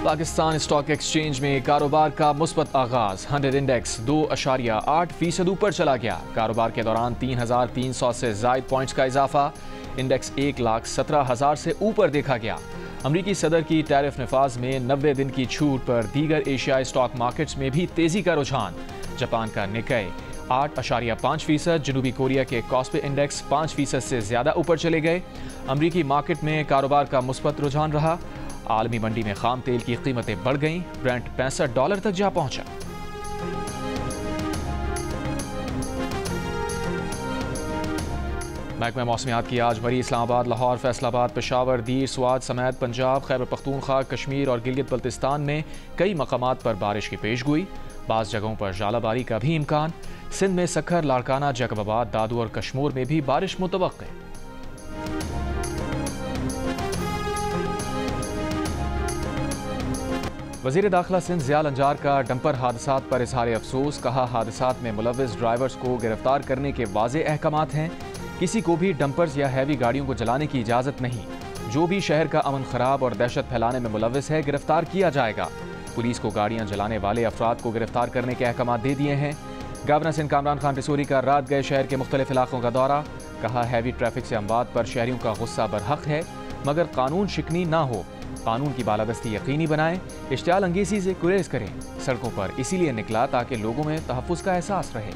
Pakistan stock exchange में कारोबार का मुस्बत आगाज। 100 इंडेक्स 2.8% ऊपर चला गया। कारोबार के दौरान 3,300 से जायद पॉइंट्स का इजाफा। इंडेक्स 1,17,000 से ऊपर देखा गया। अमरीकी सदर की टैरिफ नफाज में 90 दिन की छूट पर दीगर एशियाई स्टॉक मार्केट्स में भी तेजी का रुझान। जापान का निकाई 8.5%, जनूबी कोरिया के कॉस्पे इंडेक्स 5% से ज्यादा ऊपर चले गए। अमरीकी मार्केट में कारोबार का मुस्बत रुझान रहा। आलमी मंडी में खाम तेल की कीमतें बढ़ गईं। ब्रेंट $65 तक जा पहुंचा। महकमा मौसमियात की आज भरी इस्लामाबाद, लाहौर, फैसलाबाद, पेशावर, दीर, स्वात समेत पंजाब, खैबर पख्तूनख्वा, कश्मीर और गिलगित बल्तिस्तान में कई मकामात पर बारिश की पेशगोई। बाज़ जगहों पर जालाबारी का भी इम्कान। सिंध में सखर, लाड़काना, जैकबाबाद, दादू और कश्मोर में भी बारिश मुतवक्के। वज़ीर दाखिला सिंध ज़ियाल अंजार का डंपर हादसात पर इजहार अफसोस। कहा, हादसात में मुलव्विस ड्राइवर्स को गिरफ्तार करने के वाज़े अहकामात हैं। किसी को भी डंपर्स या हैवी गाड़ियों को जलाने की इजाज़त नहीं। जो भी शहर का अमन खराब और दहशत फैलाने में मुलव्विस है, गिरफ्तार किया जाएगा। पुलिस को गाड़ियां जलाने वाले अफराद को गिरफ्तार करने के अहकामात दे दिए हैं। गवर्नर सिंध कामरान खान रिसोरी का रात गए शहर के मुख्तलिफ इलाकों का दौरा। कहा, हैवी ट्रैफिक से अमवात पर शहरियों का गुस्सा बरहक है, मगर कानून शिकनी ना हो। कानून की बालादस्ती यकीनी बनाएं। इश्तियाल अंगेजी से गुरेज करें। सड़कों पर इसीलिए निकला ताकि लोगों में तहफ़्फ़ुज़ का एहसास रहे।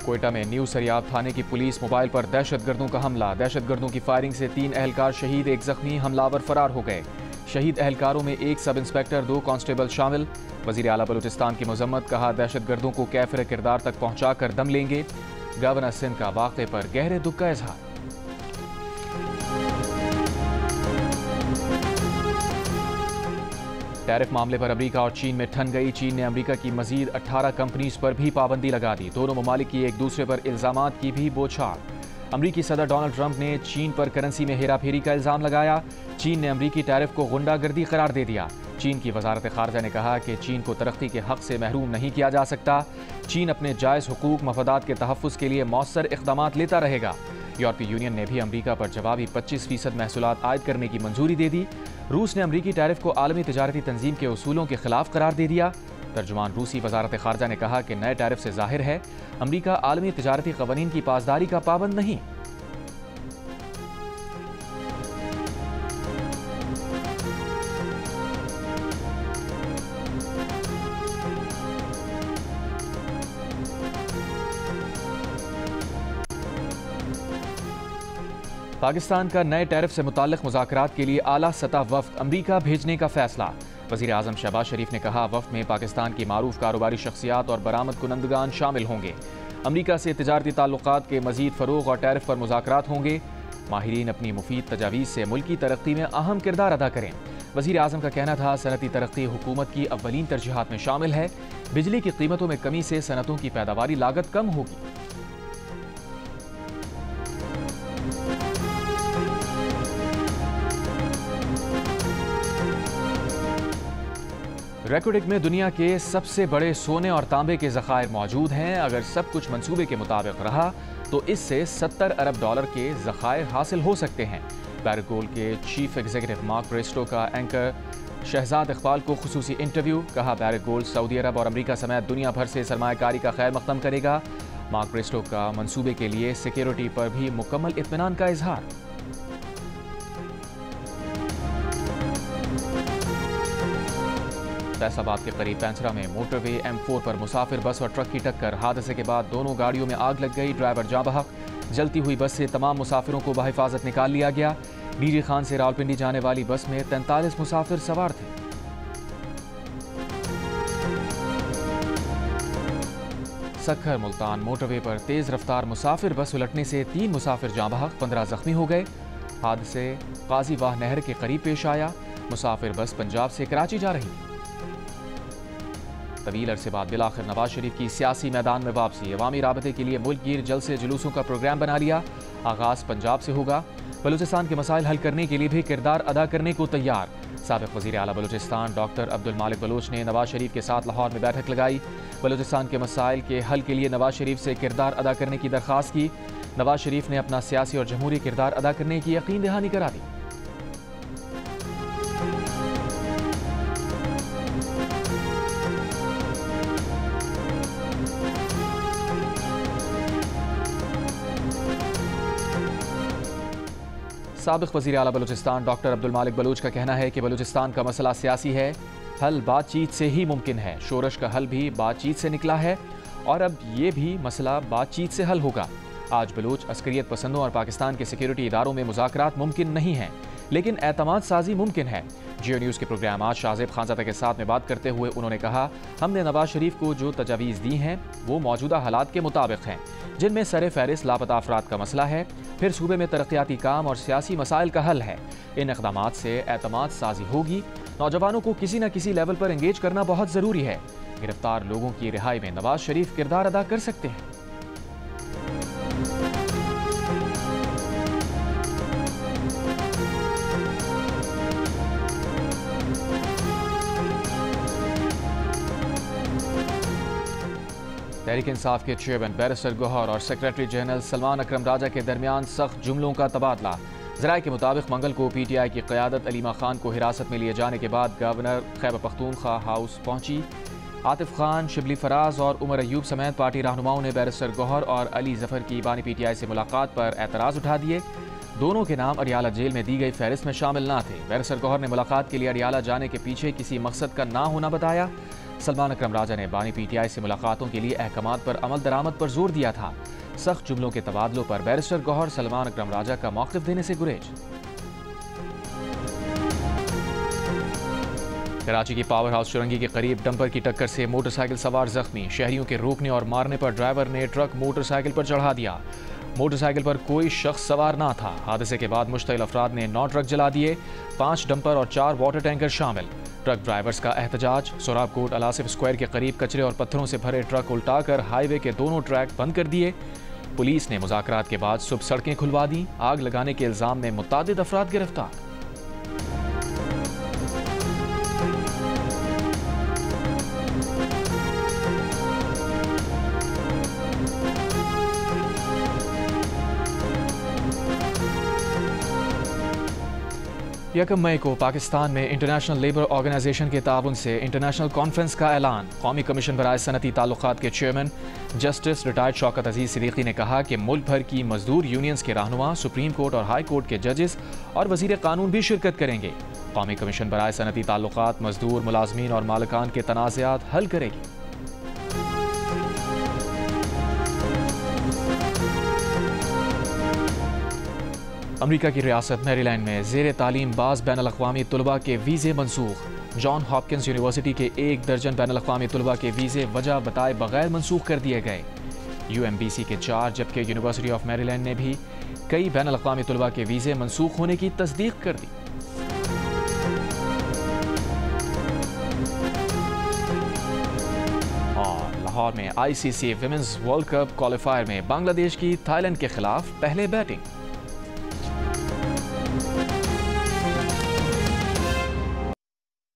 कोयटा में न्यू सरियाब थाने की पुलिस मोबाइल पर दहशतगर्दों का हमला। दहशतगर्दों की फायरिंग से 3 अहलकार शहीद, 1 जख्मी। हमलावर फरार हो गए। शहीद अहलकारों में 1 सब इंस्पेक्टर, 2 कांस्टेबल शामिल। वज़ीर आला बलूचिस्तान की मजम्मत। कहा, दहशतगर्दों को कैफिर किरदार तक पहुंचा कर दम लेंगे। गवर्नर सिंध का वाक़े पर गहरे दुख का इजहार। टैरिफ मामले पर अमरीका और चीन में ठन गई। चीन ने अमरीका की मजीद 18 कंपनीज पर भी पाबंदी लगा दी। दोनों ममालिक की एक दूसरे पर इल्जामात की भी बौछार। अमरीकी सदर डोनाल्ड ट्रंप ने चीन पर करेंसी में हेरा फेरी का इल्जाम लगाया। चीन ने अमरीकी टैरिफ को गुंडागर्दी करार दे दिया। चीन की वजारत खारजा ने कहा कि चीन को तरक्की के हक से महरूम नहीं किया जा सकता। चीन अपने जायज़ हुकूक मफादात के तहफ़्फ़ुज़ के लिए मौसर इक़दामात लेता रहेगा। यूरोपीय यूनियन ने भी अमरीका पर जवाबी 25% महसूलात आयद करने की मंजूरी दे दी। रूस ने अमरीकी टैरिफ को आलमी तिजारती तंजीम के उसूलों के खिलाफ करार दे दिया। तर्जुमान रूसी वजारत खारजा ने कहा कि नए टैरिफ से जाहिर है अमरीका आलमी तिजारती क़वानीन की पासदारी का पाबंद नहीं। पाकिस्तान का नए टैरिफ से मुताल्लिक़ मुज़ाकरात के लिए आला सतह वफ़द अमरीका भेजने का फैसला। वज़ीर आज़म शहबाज शरीफ ने कहा, वफ़द में पाकिस्तान की मारूफ कारोबारी शख्सियात और बरामद कुनंदगान शामिल होंगे। अमरीका से तिजारती ताल्लुकात के मज़ीद फ़रोग़ और टैरिफ पर मुज़ाकरात होंगे। माहिरीन अपनी मुफीद तजावीज़ से मुल्की तरक्की में अहम किरदार अदा करें। वज़ीर आज़म का कहना था, सनती तरक्की हुकूमत की अव्वलीन तरजीहात में शामिल है। बिजली की कीमतों में कमी से सनतों की पैदावारी लागत कम होगी। रेकोडिक में दुनिया के सबसे बड़े सोने और तांबे के ज़खायर मौजूद हैं। अगर सब कुछ मंसूबे के मुताबिक रहा तो इससे $70 अरब के ज़खायर हासिल हो सकते हैं। बैरेट गोल्ड के चीफ एग्जीक्यूटिव मार्क ब्रिस्टो का एंकर शहजाद इकबाल को खुसूसी इंटरव्यू। कहा, बैरेट गोल्ड सऊदी अरब और अमरीका समेत दुनिया भर से सरमायाकारी का खैर मकदम करेगा। मार्क ब्रिस्टो का मंसूबे के लिए सिक्योरिटी पर भी मुकम्मल इत्मीनान का इजहार। फैसलाबाद के करीब पैंसरा में मोटरवे M4 पर मुसाफिर बस और ट्रक की टक्कर। हादसे के बाद दोनों गाड़ियों में आग लग गई। ड्राइवर जाँ बहक। जलती हुई बस से तमाम मुसाफिरों को बहिफाजत निकाल लिया गया। डीजी खान से रावलपिंडी जाने वाली बस में 43 मुसाफिर सवार थे। सखर मुल्तान मोटरवे पर तेज रफ्तार मुसाफिर बस उलटने से 3 मुसाफिर जाँ बहक, 15 जख्मी हो गए। हादसे काजी वाह नहर के करीब पेश आया। मुसाफिर बस पंजाब से कराची जा रही थी। तवील अरसे बाद बिलाखिर नवाज शरीफ की सियासी मैदान में वापसी। अवामी राबते के लिए मुल्क गिर जल से जुलूसों का प्रोग्राम बना लिया। आगाज पंजाब से होगा। बलूचिस्तान के मसाइल हल करने के लिए भी किरदार अदा करने को तैयार। साबिक वज़ीर आला बलूचिस्तान डॉक्टर अब्दुल मालिक बलोच ने नवाज शरीफ के साथ लाहौर में बैठक लगाई। बलूचिस्तान के मसाइल के हल के लिए नवाज शरीफ से किरदार अदा करने की दरख्वास्त की। नवाज शरीफ ने अपना सियासी और जमहूरी किरदार अदा करने की यकीन दहानी करा दी। साबिक वज़ीर आला बलूचिस्तान डॉक्टर अब्दुल मालिक बलूच का कहना है कि बलूचिस्तान का मसला सियासी है, हल बातचीत से ही मुमकिन है। शोरश का हल भी बातचीत से निकला है और अब ये भी मसला बातचीत से हल होगा। आज बलूच अस्करियत पसंदों और पाकिस्तान के सिक्योरिटी इदारों में मुज़ाकरात मुमकिन नहीं है, लेकिन एतमाद साजी मुमकिन है। जियो न्यूज़ के प्रोग्राम आज शाहजेब खानज़ादा के साथ में बात करते हुए उन्होंने कहा, हमने नवाज शरीफ को जो तजावीज़ दी हैं वो मौजूदा हालात के मुताबिक हैं, जिनमें सर फहरिस्त लापता अफराद का मसला है, फिर सूबे में तरक्याती काम और सियासी मसाइल का हल है। इन इक़दामात से एतमाद साजी होगी। नौजवानों को किसी न किसी लेवल पर एंगेज करना बहुत ज़रूरी है। गिरफ्तार लोगों की रिहाई में नवाज शरीफ किरदार अदा कर सकते हैं। तहरीक इंसाफ के चेयरमैन बैरिस्टर गौहर और सेक्रेटरी जनरल सलमान अकरम राजा के दरमियान सख्त जुमलों का तबादला। ज़राए के मुताबिक मंगल को PTI की क़यादत अलीमा खान को हिरासत में लिए जाने के बाद गवर्नर खैबर पख्तूनख्वा हाउस पहुंची। आतिफ खान, शिबली फराज और उमर अयूब समेत पार्टी रहनुमाओं ने बैरिस्टर गौहर और अली जफर की बानी PTI से मुलाकात पर एतराज़ उठा दिए। दोनों के नाम अडियाला जेल में दी गई फहरिस्त में शामिल न थे। बैरिस्टर गौहर ने मुलाकात के लिए अडियाला जाने के पीछे किसी मकसद का ना होना बताया। सलमान अकरम राजा ने बानी PTI से मुलाकातों के लिए अहकामात पर अमल दरामद पर जोर दिया था। सख्त जुमलों के तबादलों पर बैरिस्टर गौहर सलमान अकरम राजा का मौक़िफ़ देने से गुरेज। कराची की पावर हाउस चुरंगी के करीब डंपर की टक्कर से मोटरसाइकिल सवार जख्मी। शहरियों के रोकने और मारने पर ड्राइवर ने ट्रक मोटरसाइकिल पर चढ़ा दिया। मोटरसाइकिल पर कोई शख्स सवार ना था। हादसे के बाद मुश्तइल अफराद ने 9 ट्रक जला दिए, 5 डंपर और 4 वाटर टैंकर शामिल। ट्रक ड्राइवर्स का एहतजाज। सोराब कोट अलासिफ स्क्वायर के करीब कचरे और पत्थरों से भरे ट्रक उल्टाकर हाईवे के दोनों ट्रैक बंद कर दिए। पुलिस ने मुज़ाकरात के बाद सुबह सड़कें खुलवा दी। आग लगाने के इल्जाम में मुतादिद अफराद गिरफ्तार। यकम मई को पाकिस्तान में इंटरनेशनल लेबर ऑर्गेनाइजेशन के ताउन से इंटरनेशनल कॉन्फ्रेंस का ऐलान। कौमी कमीशन बराए सनती ताल्लुकात के चेयरमैन जस्टिस रिटायर्ड शौकत अजीज सिद्दीकी ने कहा कि मुल्क भर की मजदूर यूनियंस के रहनुमा, सुप्रीम कोर्ट और हाई कोर्ट के जजेस और वजीर कानून भी शिरकत करेंगे। कौमी कमीशन बराए सनती ताल्लुकात मजदूर, मुलाजमीन और मालिकान के तनाज़ात हल करेगी। अमरीका की रियासत मैरीलैंड में ज़ेर तालीम बाज़ बैनुल अक़वामी तलबा के वीज़े मनसूख। जॉन हॉपकिंस यूनिवर्सिटी के 1 दर्जन बैनुल अक़वामी तलबा के वीज़े वजह बताए बगैर मनसूख कर दिए गए। UMBC के 4 जबकि यूनिवर्सिटी ऑफ मैरीलैंड ने भी कई बैनुल अक़वामी तलबा के वीज़े मनसूख होने की तस्दीक कर दी। और लाहौर में ICC women's world cup qualifier में बांग्लादेश की थाईलैंड के खिलाफ पहले बैटिंग।